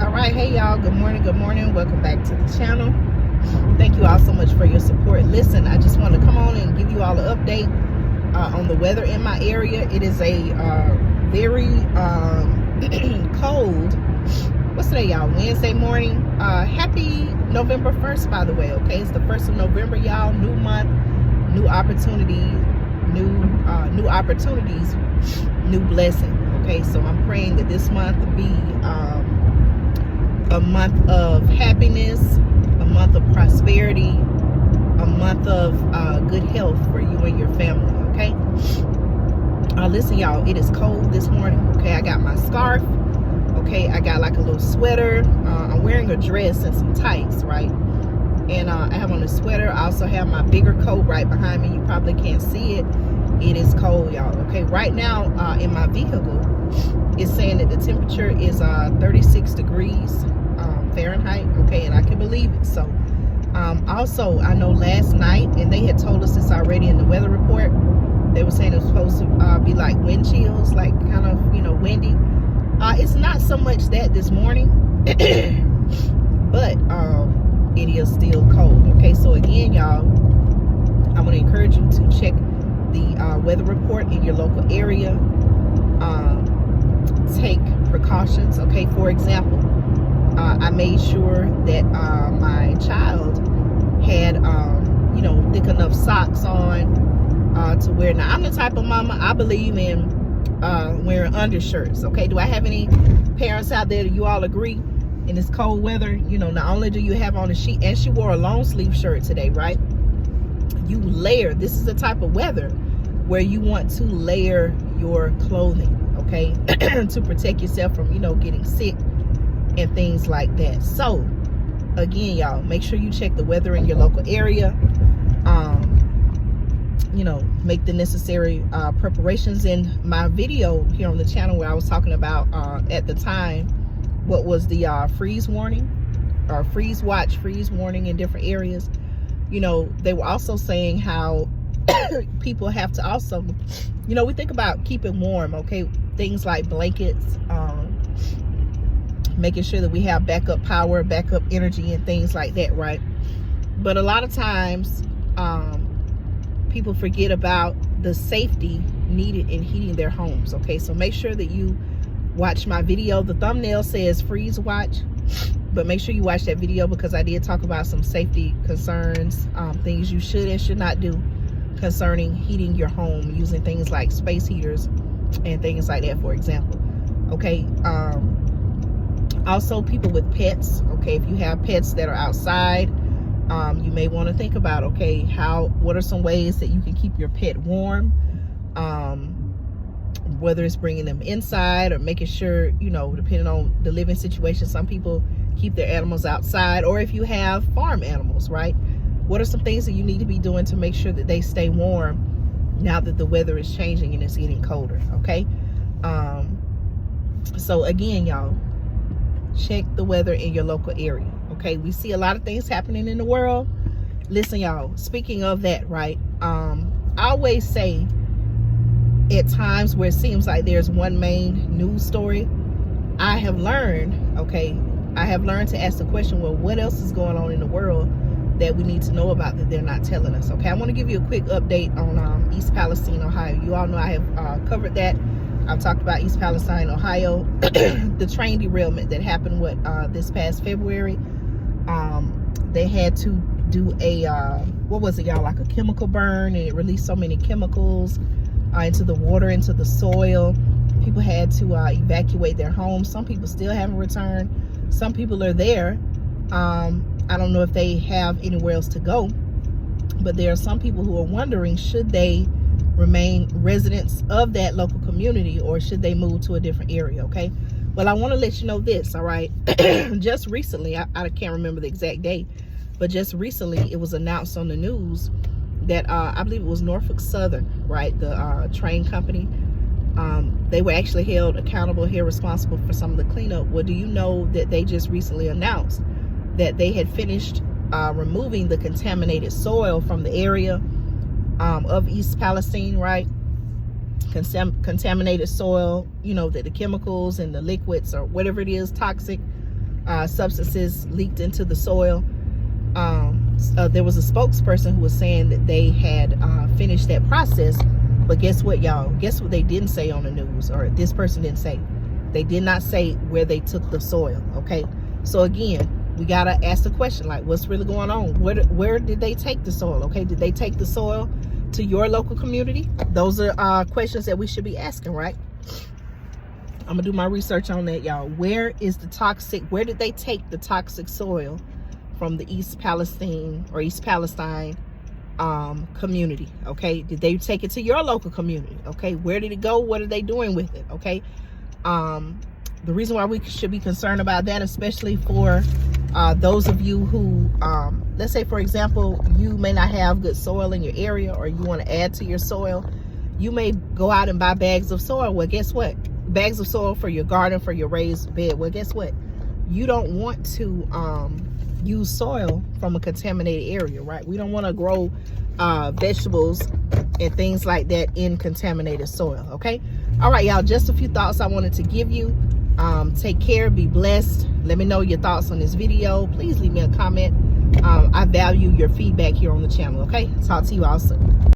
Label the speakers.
Speaker 1: All right, hey y'all, good morning, welcome back to the channel. Thank you all so much for your support. Listen, I just want to come on and give you all an update on the weather in my area. It is a very cold, what's today, y'all? Wednesday morning. Happy November 1st, by the way. Okay, it's the 1st of November, y'all. New month, new opportunity, new opportunities, new blessing. Okay, so I'm praying that this month be a month of happiness, a month of prosperity, a month of good health for you and your family. Okay, listen, y'all, it is cold this morning. Okay, I got my scarf. Okay, I got like a little sweater. I'm wearing a dress and some tights, right? And I have on a sweater. I also have my bigger coat right behind me. You probably can't see it. It is cold, y'all. Okay, right now in my vehicle, it's saying that the temperature is 36 degrees Fahrenheit. Okay, and I can believe it. So also, I know last night, and they had told us this already in the weather report, they were saying it was supposed to be like wind chills, like kind of, you know, windy. It's not so much that this morning, but it is still cold. Okay, so again, y'all, I want to encourage you to check the weather report in your local area. Take precautions. Okay, for example, I made sure that my child had you know, thick enough socks on to wear. Now, I'm the type of mama, I believe in wearing undershirts. Okay, do I have any parents out there that you all agree in this cold weather? You know, not only do you have on a sheet, and she wore a long sleeve shirt today, right? You layer. This is the type of weather where you want to layer your clothing, okay, to protect yourself from, you know, getting sick and things like that. So again, y'all, make sure you check the weather in your local area. You know, make the necessary preparations. In my video here on the channel where I was talking about at the time what was the freeze warning or freeze warning in different areas, you know, they were also saying how people have to also, you know, we think about keeping warm, okay, things like blankets, making sure that we have backup power, backup energy, and things like that, right? But a lot of times people forget about the safety needed in heating their homes. Okay, so make sure that you watch my video. The thumbnail says freeze watch, but make sure you watch that video because I did talk about some safety concerns, things you should and should not do concerning heating your home using things like space heaters and things like that, for example. Okay, also people with pets. Okay, if you have pets that are outside, you may want to think about, okay, what are some ways that you can keep your pet warm, whether it's bringing them inside or making sure, you know, depending on the living situation, some people keep their animals outside, or if you have farm animals, right? What are some things that you need to be doing to make sure that they stay warm now that the weather is changing and it's getting colder? Okay, so again, y'all, check the weather in your local area. Okay, we see a lot of things happening in the world. Listen, y'all, speaking of that, right, I always say at times where it seems like there's one main news story, I have learned to ask the question, well, what else is going on in the world that we need to know about that they're not telling us? Okay, I want to give you a quick update on East Palestine, Ohio. You all know I have covered that. I've talked about East Palestine, Ohio, the train derailment that happened this past February. They had to do a what was it, y'all, like a chemical burn, and it released so many chemicals into the water, into the soil. People had to evacuate their homes. Some people still haven't returned. Some people are there. I don't know if they have anywhere else to go, but there are some people who are wondering, should they remain residents of that local community or should they move to a different area? Okay, well, I want to let you know this, all right? Just recently, I can't remember the exact date, but just recently it was announced on the news that I believe it was Norfolk Southern, right, the train company, they were actually held accountable here, responsible for some of the cleanup. Well, do you know that they just recently announced that they had finished removing the contaminated soil from the area of East Palestine, right? Contaminated soil, you know, that the chemicals and the liquids or whatever it is, toxic substances leaked into the soil. There was a spokesperson who was saying that they had finished that process, but guess what, y'all? Guess what they didn't say on the news, or this person didn't say? They did not say where they took the soil. Okay, so again, we gotta ask the question, like, what's really going on? Where did they take the soil? Okay, did they take the soil to your local community? Those are questions that we should be asking, right? I'm gonna do my research on that, y'all. Where did they take the toxic soil from the East Palestine community? Okay, did they take it to your local community? Okay, where did it go? What are they doing with it? Okay, the reason why we should be concerned about that, especially for those of you who, let's say, for example, you may not have good soil in your area, or you want to add to your soil. You may go out and buy bags of soil. Well, guess what? Bags of soil for your garden, for your raised bed. Well, guess what? You don't want to use soil from a contaminated area, right? We don't want to grow vegetables and things like that in contaminated soil. Okay, all right, y'all, just a few thoughts I wanted to give you. Take care, be blessed. Let me know your thoughts on this video. Please leave me a comment. I value your feedback here on the channel. Okay, talk to you all soon.